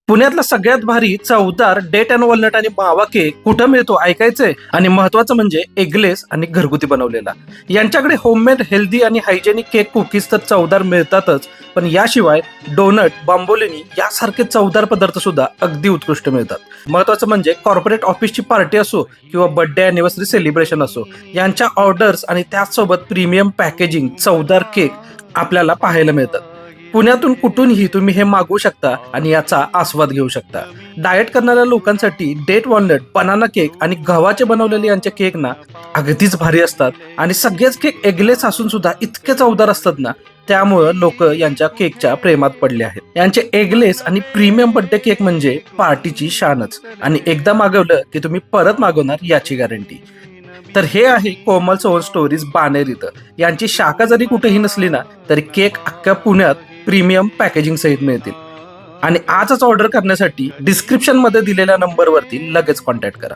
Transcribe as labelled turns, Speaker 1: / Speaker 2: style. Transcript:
Speaker 1: पुण्यातला सगळ्यात भारी चवदार डेट अँड वॉलनट आणि मावा केक कुठं मिळतो ऐकायचंय? आणि महत्वाचं म्हणजे एगलेस आणि घरगुती बनवलेला. यांच्याकडे होममेड हेल्दी आणि हायजेनिक केक कुकीज तर चवदार मिळतातच, पण याशिवाय डोनट, बांबोलिनी यासारखे चवदार पदार्थ सुद्धा अगदी उत्कृष्ट मिळतात. महत्वाचं म्हणजे कॉर्पोरेट ऑफिसची पार्टी असो किंवा बर्थडे अॅनिव्हर्सरी सेलिब्रेशन असो, यांच्या ऑर्डर्स आणि त्याचसोबत प्रीमियम पॅकेजिंग चवदार केक आपल्याला पाहायला मिळतात. पुण्यातून कुठूनही तुम्ही हे मागवू शकता आणि याचा आस्वाद घेऊ शकता. डाएट करणाऱ्या लोकांसाठी डेट वॉलनट, बनाना केक आणि गव्हाचे बनवलेले यांचे केक ना अगदीच भारी असतात आणि सगळेच केक एगलेस असून सुद्धा इतके चवदार असतात ना, त्यामुळं लोक यांच्या केकच्या प्रेमात पडले आहेत. यांचे एगलेस आणि प्रीमियम बर्थडे केक म्हणजे पार्टीची शानच आणि एकदा मागवलं की तुम्ही परत मागवणार याची गॅरंटी. तर हे आहे कोमल सोन स्टोरीज बाणेर इथं. यांची शाखा जरी कुठेही नसली ना तरी केक अख्ख्या पुण्यात प्रीमियम पॅकेजिंग सहित मिळतील. आणि आजच ऑर्डर करण्यासाठी डिस्क्रिप्शन मध्ये दिलेल्या नंबरवरती लगेच कॉन्टॅक्ट करा.